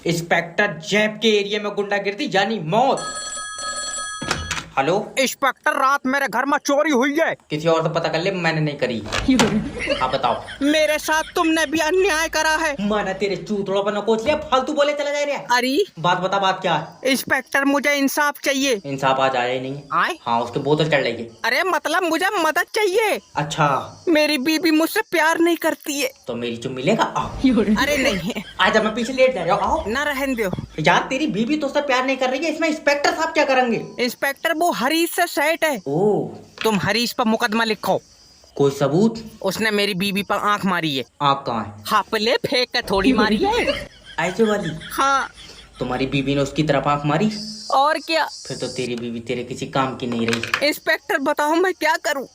Inspector जैब के area में गुंडागिर्दी यानी मौत। हेलो इंस्पेक्टर, रात मेरे घर में चोरी हुई है। किसी और से पता कर ले, मैंने नहीं करी। आप बताओ। मेरे साथ तुमने भी अन्याय करा है। माना तेरे चूतड़ों पर नकोच लिया, फालतू बोले चला जा रहा है। अरे बात बता, बात क्या है? इंस्पेक्टर, मुझे इंसाफ चाहिए। इंसाफ आज आया ही नहीं। आए? हाँ, उसके बोतल चढ़ रही है। अरे मतलब मुझे मदद चाहिए। अच्छा, मेरी बीबी मुझसे प्यार नहीं करती है। तो मेरी चुम्मी लेगा? आओ। अरे नहीं, आज मैं पीछे लेट जा रहा हूँ। आओ ना रहने दो। यार, तेरी बीबी तो उससे प्यार नहीं कर रही है, इसमें इंस्पेक्टर साहब क्या करेंगे? इंस्पेक्टर, वो हरीश से सेट है। ओ, तुम हरीश पर मुकदमा लिखो। कोई सबूत? उसने मेरी बीबी पर आंख मारी है। आँख कहाँ है? हापले फेंक के थोड़ी मारी है। ऐसे वाली? हाँ, तुम्हारी बीबी ने उसकी तरफ आँख मारी? और क्या। फिर तो तेरी बीवी तेरे किसी काम की नहीं रही। इंस्पेक्टर, बताओ मैं क्या करूं?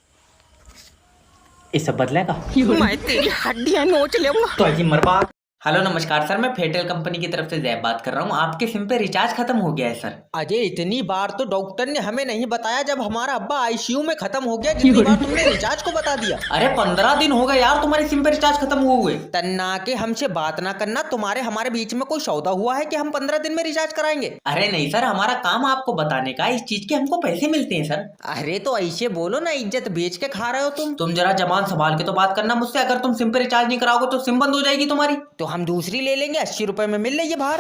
इसे बदलेगा? मैं तेरी हड्डियां नोच लूंगा। तो ऐसी मरबाद। हेलो नमस्कार सर, मैं फेटेल कंपनी की तरफ से जैब बात कर रहा हूँ। आपके सिम पे रिचार्ज खत्म हो गया है सर। अजय, इतनी बार तो डॉक्टर ने हमें नहीं बताया जब हमारा अब्बा आईसीयू में खत्म हो गया, जितनी बार तुमने रिचार्ज को बता दिया। अरे 15 दिन हो गए यार तुम्हारी सिम पे रिचार्ज खत्म हुए। तन्ना के हमसे बात ना करना। तुम्हारे हमारे बीच में कोई सौदा हुआ है कि हम 15 दिन में रिचार्ज कराएंगे? अरे नहीं सर, हमारा काम आपको बताने का, इस चीज के हमको पैसे मिलते हैं सर। अरे तो ऐसे बोलो ना, इज्जत बेच के खा रहे हो तुम जरा जबान संभाल के तो बात करना मुझसे। अगर तुम सिम पे रिचार्ज नहीं कराओगे तो सिम बंद हो जाएगी तुम्हारी। तो हम दूसरी ले लेंगे, 80 रुपए में मिल रही है बाहर।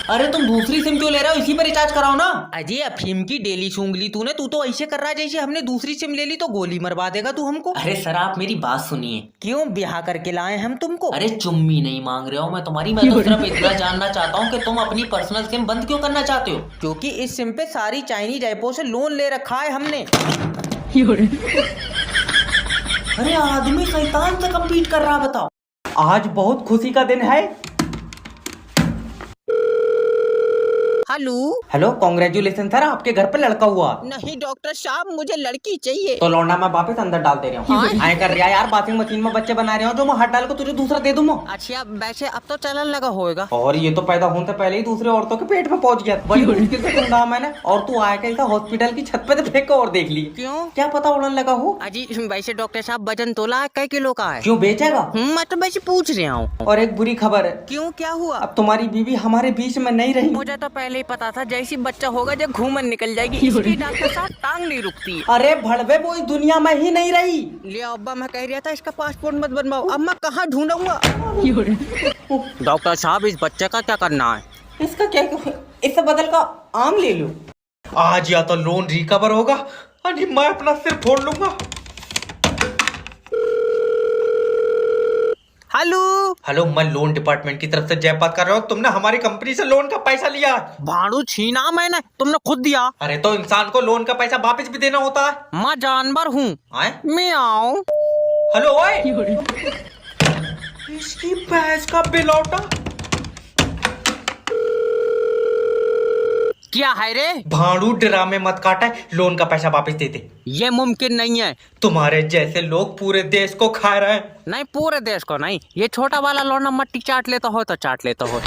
अरे तुम दूसरी सिम क्यों ले रहे हो? इसी पे रिचार्ज कराओ ना। अजय, अफीम की डेली सूंघ ली तूने। तू तो ऐसे कर रहा है जैसे हमने दूसरी सिम ले ली तो गोली मरवा देगा तू हमको। अरे सर, आप मेरी बात सुनिए। क्यों ब्याह करके लाए हम तुमको? अरे चुम्मी नहीं मांग रहे हो मैं तुम्हारी, मैं तो सिर्फ इतना जानना चाहता हूँ कि तुम अपनी पर्सनल सिम बंद क्यों करना चाहते हो? क्योंकि इस सिम पे सारी चाइनीज ऐपों से लोन ले रखा है हमने। अरे आदमी शैतान से कम्पीट कर रहा, बताओ। आज बहुत खुशी का दिन है। हेलो। हेलो, कॉन्ग्रेचुलेशन सर, आपके घर पे लड़का हुआ। नहीं डॉक्टर साहब, मुझे लड़की चाहिए। तो लौंडा मैं वापस अंदर डाल दे रहा हूँ। आए कर रहा है यार, वॉशिंग मशीन में बच्चे बना रहे हो जो मैं हाथ डाल को तुझे दूसरा दे दूँ। अच्छा, वैसे अब तो चलन लगा होएगा। और ये तो पैदा होने से पहले ही दूसरे औरतों के पेट में पहुंच गया। बड़ी मुश्किल से ढूंढा मैंने, और तू आया कैसा हॉस्पिटल की छत पे फेंक और देख ली। क्यों? क्या पता उड़न लगा हो। अजी वैसे डॉक्टर साहब, वजन तोला है, कई किलो का है? क्यों बेचेगा? मैं तो वैसे पूछ रहा हूँ। और एक बुरी खबर है। क्यों, क्या हुआ? अब तुम्हारी बीवी हमारे बीच में नहीं रही। मुझे तो पहले ही पता था, जैसी बच्चा होगा जब घूमन निकल जाएगी। इसकी डॉक्टर साहब टांग नहीं रुकती। अरे भड़वे, वो इस दुनिया में ही नहीं रही। ले अब्बा, मैं कह रहा था इसका पासपोर्ट मत बनवाओ। अब मैं कहाँ ढूंढूंगा? डॉक्टर साहब, इस बच्चे का क्या करना है? इसका क्या, इससे बदल का आम ले लो। आज या तो लोन रिकवर होगा, अरे मैं अपना सिर फोड़ लूंगा। हेलो। हेलो, मैं लोन डिपार्टमेंट की तरफ से जय बात कर रहा हूँ। तुमने हमारी कंपनी से लोन का पैसा लिया। भाड़ू छीना मैंने, तुमने खुद दिया। अरे तो इंसान को लोन का पैसा वापस भी देना होता है। मैं जानवर हूँ। म्याऊं। हेलो ओए, इसकी भैंस का बिलौटा। क्या है रे? भाड़ू, ड्रामे मत काटा, लोन का पैसा वापस दे दे। ये मुमकिन नहीं है। तुम्हारे जैसे लोग पूरे देश को खा रहे हैं। नहीं, पूरे देश को नहीं। ये छोटा वाला लौंडा मट्टी चाट लेता हो तो चाट लेता हो।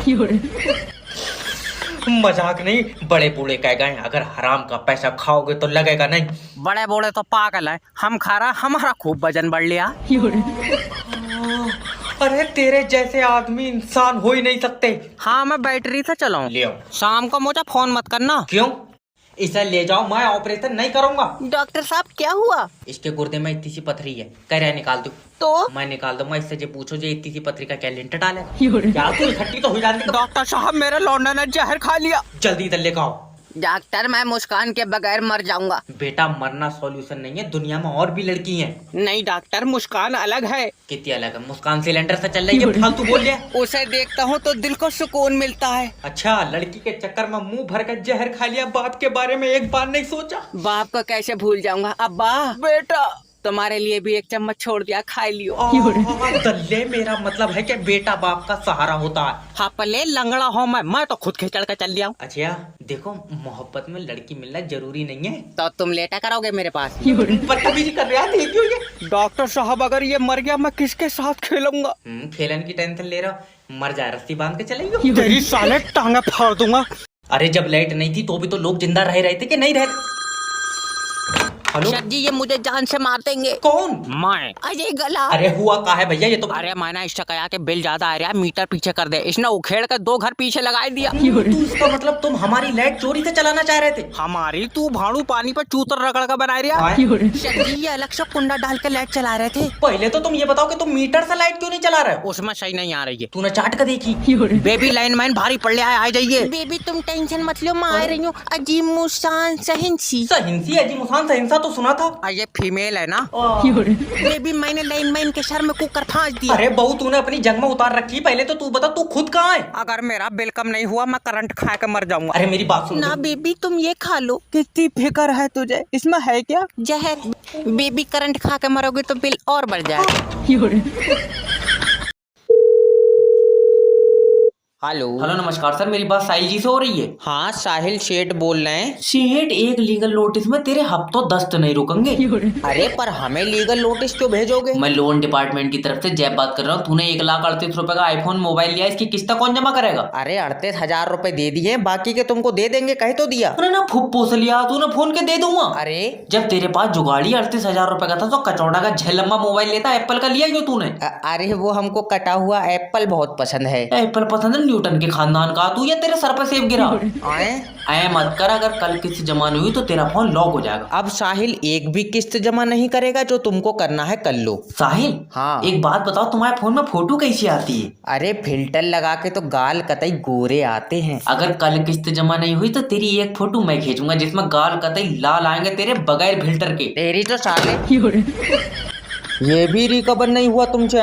मजाक नहीं, बड़े बूढ़े कह गए अगर हराम का पैसा खाओगे तो लगेगा नहीं। बड़े बूढ़े तो पागल है, हम खा रहा, हमारा खूब वजन बढ़ लिया। अरे तेरे जैसे आदमी इंसान हो ही नहीं सकते। हाँ, मैं बैटरी से चलाऊं। ले आओ। शाम को मुझे फोन मत करना। क्यों? इसे ले जाओ, मैं ऑपरेशन नहीं करूंगा। डॉक्टर साहब, क्या हुआ? इसके गुर्दे में इतनी सी पथरी है, कह रहा है निकाल दो। तो मैं निकाल दूंगा। इससे जो पूछो जो इतनी सी पथरी का क्या लिंट डाले, क्या तू इकट्ठी तो हो जाती। डॉक्टर साहब, मेरे लौंडा ने जहर खा लिया। जल्दी इधर लेकर आओ। डॉक्टर, मैं मुस्कान के बगैर मर जाऊंगा। बेटा, मरना सॉल्यूशन नहीं है, दुनिया में और भी लड़की हैं। नहीं डॉक्टर, मुस्कान अलग है। कितनी अलग है? मुस्कान सिलेंडर से चल रही है, फालतू बोल लिया। उसे देखता हूँ तो दिल को सुकून मिलता है। अच्छा, लड़की के चक्कर में मुंह भर कर जहर खा लिया, बाप के बारे में एक बार नहीं सोचा। बाप को कैसे भूल जाऊंगा? अब्बा, बेटा तुम्हारे लिए भी एक चम्मच छोड़ दिया, खा लियो। दल्ले, मेरा मतलब है कि बेटा बाप का सहारा होता है। हाँ, पले लंगड़ा हो मैं तो खुद खिचड़ कर चल लिया। अच्छा देखो, मोहब्बत में लड़की मिलना जरूरी नहीं है। तो तुम लेटा करोगे मेरे पास? बदतमीजी कर रहा है, क्यों ये? डॉक्टर साहब, अगर ये मर गया मैं किसके साथ खेलूंगा? खेलन की टेंशन ले रहा हो? मर जाए, रस्सी बांध के चलेगी। तेरी साले टांगे फाड़ दूंगा। अरे जब लाइट नहीं थी तो भी तो लोग जिंदा रह रहे थे कि नहीं रहे? हेलो सर जी ये मुझे जान से मार देंगे। कौन? मैं। अरे गला। अरे हुआ का है भैया ये तो? अरे मैंने इससे कहा कि बिल ज्यादा आ रहा है, मीटर पीछे कर दे। इसने उखेड़ कर 2 घर पीछे लगा दिया। तो इसका मतलब तुम हमारी लाइट चोरी से चलाना चाह रहे थे? हमारी तू भाड़ू पानी पर चूतर रगड़ कर बना रहा। आए? सर जी ये अलग से कुंडा डाल के लाइट चला रहे थे। पहले तो तुम ये बताओ कि तुम मीटर से लाइट क्यों नहीं चला रहे हो? उसमें सही नहीं आ रही है। तूने चाट कर देखी? बेबी लाइन मैन भारी पड़ रहा है, आ जाइए। बेबी तुम टेंशन मत लो, मैं आ रही हूँ। अजीब मुसान सहिंसी। सहिंसी अजी मुसान सहिंसा तो सुना था। ये फीमेल है ना? बेबी मैंने लाइन मैन के सर में कुकर फांस दिया। अरे बहू तूने अपनी जंग में उतार रखी, पहले तो तू बता तू खुद कहाँ है? अगर मेरा बिल कम नहीं हुआ मैं करंट खा के मर जाऊंगा। अरे मेरी बात सुन ना बेबी तुम ये खा लो। कितनी फिक्र है तुझे, इसमें है क्या जहर? बेबी करंट खा के मरोगे तो बिल और बढ़ जाएगा। हेलो। हेलो नमस्कार सर, मेरी बात साहिल जी से हो रही है? हाँ साहिल शेठ बोल रहे हैं। सेठ एक लीगल नोटिस में तेरे हफ्तों दस्त नहीं रुकेंगे। अरे पर हमें लीगल नोटिस क्यों भेजोगे? मैं लोन डिपार्टमेंट की तरफ से जैब बात कर रहा हूँ। तूने 1,38,000 रुपए का आईफोन मोबाइल लिया, इसकी किस्त कौन जमा करेगा? अरे 38,000 रुपए दे दिए, बाकी के तुमको दे देंगे, कह तो दिया। अरे ना फुप्पो से लिया तूने फोन के दे दूंगा। अरे जब तेरे पास जुगाड़ी 38,000 रुपए का था तो कचौड़ा का झलम्बा मोबाइल लेता एप्पल का लिया क्यों तूने? अरे वो हमको कटा हुआ एप्पल बहुत पसंद है। एप्पल पसंद है? न्यूटन के खानदान का तू या तेरे सर पर सेब गिरा? ऐ मत कर, अगर कल किस्त जमा नहीं हुई तो तेरा फोन लॉक हो जाएगा। अब साहिल एक भी किस्त जमा नहीं करेगा, जो तुमको करना है कर लो। साहिल हाँ एक बात बताओ, तुम्हारे फोन में फोटो कैसी आती है? अरे फिल्टर लगा के तो गाल कतई गोरे आते हैं। अगर कल किस्त जमा नहीं हुई तो तेरी एक फोटो मैं खींचूंगा जिसमें गाल कतई लाल आएंगे तेरे बगैर फिल्टर के। तेरी तो साले ये भी रिकवर नहीं हुआ तुमसे।